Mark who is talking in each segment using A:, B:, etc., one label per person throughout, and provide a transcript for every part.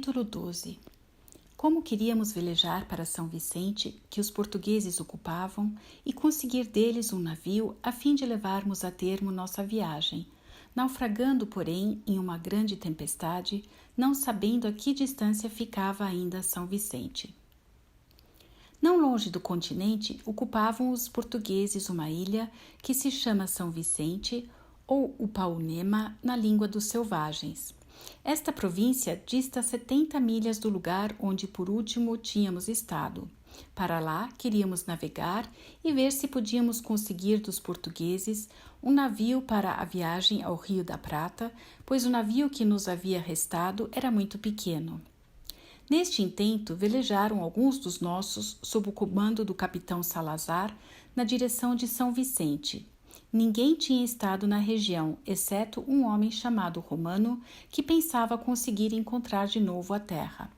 A: Capítulo 12. Como queríamos velejar para São Vicente, que os portugueses ocupavam, e conseguir deles um navio a fim de levarmos a termo nossa viagem, naufragando, porém, em uma grande tempestade, não sabendo a que distância ficava ainda São Vicente. Não longe do continente, ocupavam os portugueses uma ilha que se chama São Vicente, ou Upaunema, na língua dos selvagens. Esta província dista 70 milhas do lugar onde por último tínhamos estado. Para lá queríamos navegar e ver se podíamos conseguir dos portugueses um navio para a viagem ao Rio da Prata, pois o navio que nos havia restado era muito pequeno. Neste intento, velejaram alguns dos nossos sob o comando do capitão Salazar na direção de São Vicente. Ninguém tinha estado na região, exceto um homem chamado Romano, que pensava conseguir encontrar de novo a terra.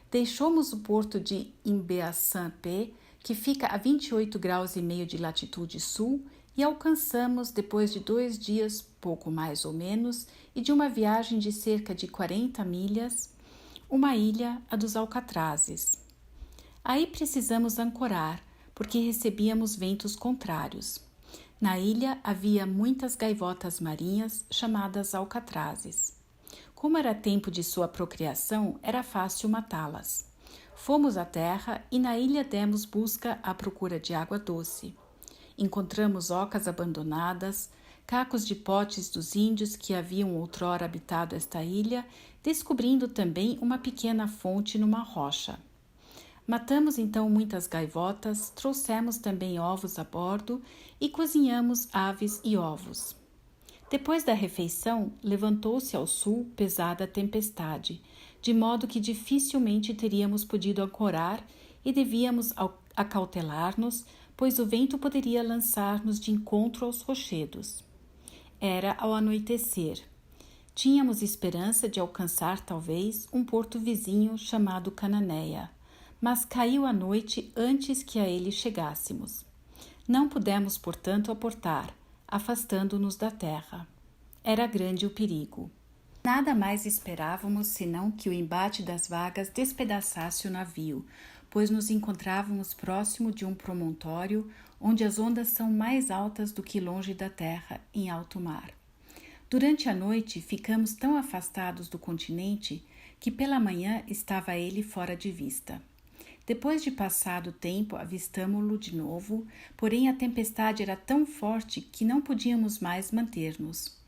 A: Deixamos o porto de Imbeassan-Pé, que fica a 28 graus e meio de latitude sul, e alcançamos, depois de 2 dias, pouco mais ou menos, e de uma viagem de cerca de 40 milhas, uma ilha, a dos Alcatrazes. Aí precisamos ancorar, porque recebíamos ventos contrários. Na ilha havia muitas gaivotas marinhas chamadas alcatrazes. Como era tempo de sua procriação, era fácil matá-las. Fomos à terra e na ilha demos busca à procura de água doce. Encontramos ocas abandonadas, cacos de potes dos índios que haviam outrora habitado esta ilha, descobrindo também uma pequena fonte numa rocha. Matamos então muitas gaivotas, trouxemos também ovos a bordo e cozinhamos aves e ovos. Depois da refeição, levantou-se ao sul pesada tempestade, de modo que dificilmente teríamos podido ancorar e devíamos acautelar-nos, pois o vento poderia lançar-nos de encontro aos rochedos. Era ao anoitecer. Tínhamos esperança de alcançar, talvez, um porto vizinho chamado Cananéia, mas caiu a noite antes que a ele chegássemos. Não pudemos, portanto, aportar, afastando-nos da terra. Era grande o perigo. Nada mais esperávamos senão que o embate das vagas despedaçasse o navio, pois nos encontrávamos próximo de um promontório onde as ondas são mais altas do que longe da terra, em alto mar. Durante a noite ficamos tão afastados do continente que pela manhã estava ele fora de vista. Depois de passado o tempo, avistamo-lo de novo, porém a tempestade era tão forte que não podíamos mais manter-nos.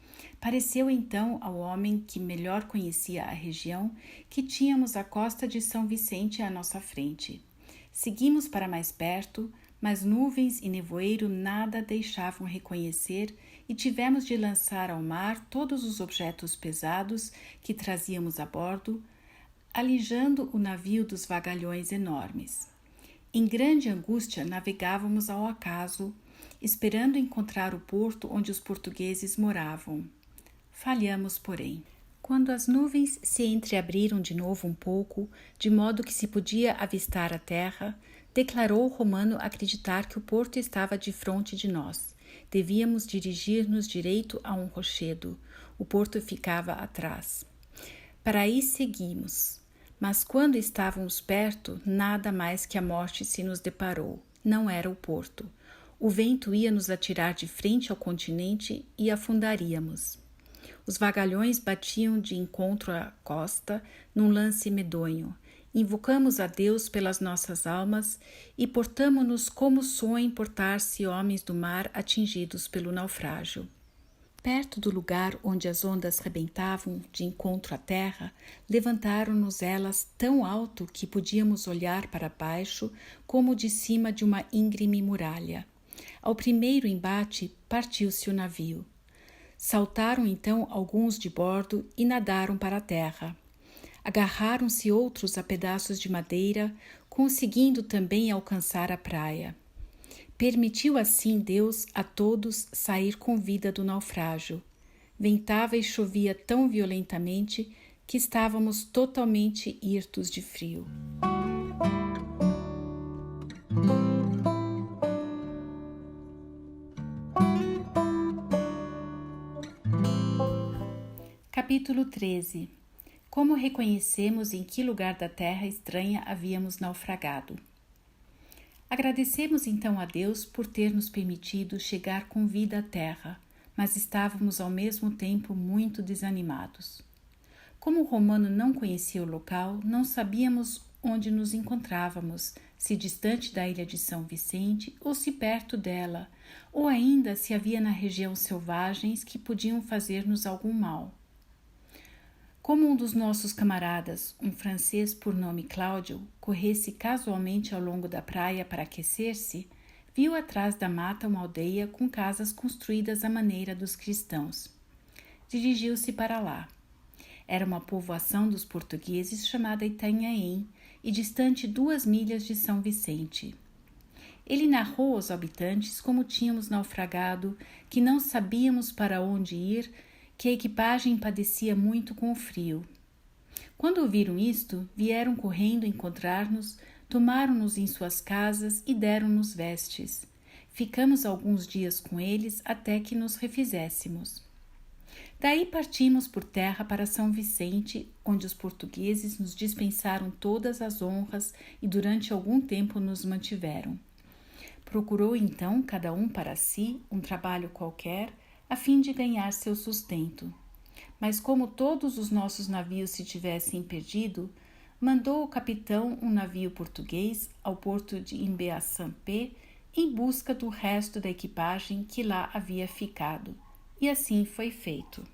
A: Pareceu então ao homem que melhor conhecia a região que tínhamos a costa de São Vicente à nossa frente. Seguimos para mais perto, mas nuvens e nevoeiro nada deixavam reconhecer e tivemos de lançar ao mar todos os objetos pesados que trazíamos a bordo, alijando o navio dos vagalhões enormes. Em grande angústia navegávamos ao acaso, esperando encontrar o porto onde os portugueses moravam. Falhamos, porém. Quando as nuvens se entreabriram de novo um pouco, de modo que se podia avistar a terra, declarou Romano acreditar que o porto estava defronte de nós. Devíamos dirigir-nos direito a um rochedo. O porto ficava atrás. Para aí seguimos. Mas quando estávamos perto, nada mais que a morte se nos deparou. Não era o porto. O vento ia nos atirar de frente ao continente e afundaríamos. Os vagalhões batiam de encontro à costa num lance medonho. Invocamos a Deus pelas nossas almas e portamo-nos como soem portar-se homens do mar atingidos pelo naufrágio. Perto do lugar onde as ondas rebentavam de encontro à terra, levantaram-nos elas tão alto que podíamos olhar para baixo como de cima de uma íngreme muralha. Ao primeiro embate, partiu-se o navio. Saltaram então alguns de bordo e nadaram para a terra. Agarraram-se outros a pedaços de madeira, conseguindo também alcançar a praia. Permitiu assim Deus a todos sair com vida do naufrágio. Ventava e chovia tão violentamente que estávamos totalmente hirtos de frio. Capítulo 13. como reconhecemos em que lugar da terra estranha havíamos naufragado. Agradecemos então a Deus por ter nos permitido chegar com vida à terra, mas estávamos ao mesmo tempo muito desanimados. Como o romano não conhecia o local, não sabíamos onde nos encontrávamos, se distante da ilha de São Vicente ou se perto dela, ou ainda se havia na região selvagens que podiam fazer-nos algum mal. Como um dos nossos camaradas, um francês por nome Cláudio, corresse casualmente ao longo da praia para aquecer-se, viu atrás da mata uma aldeia com casas construídas à maneira dos cristãos. Dirigiu-se para lá. Era uma povoação dos portugueses chamada Itanhaém e distante 2 milhas de São Vicente. Ele narrou aos habitantes como tínhamos naufragado, que não sabíamos para onde ir, que a equipagem padecia muito com o frio. Quando ouviram isto, vieram correndo encontrar-nos, tomaram-nos em suas casas e deram-nos vestes. Ficamos alguns dias com eles até que nos refizéssemos. Daí partimos por terra para São Vicente, onde os portugueses nos dispensaram todas as honras e durante algum tempo nos mantiveram. Procurou então cada um para si um trabalho qualquer, a fim de ganhar seu sustento. Mas como todos os nossos navios se tivessem perdido, mandou o capitão um navio português ao porto de Imbeaçampé em busca do resto da equipagem que lá havia ficado. E assim foi feito.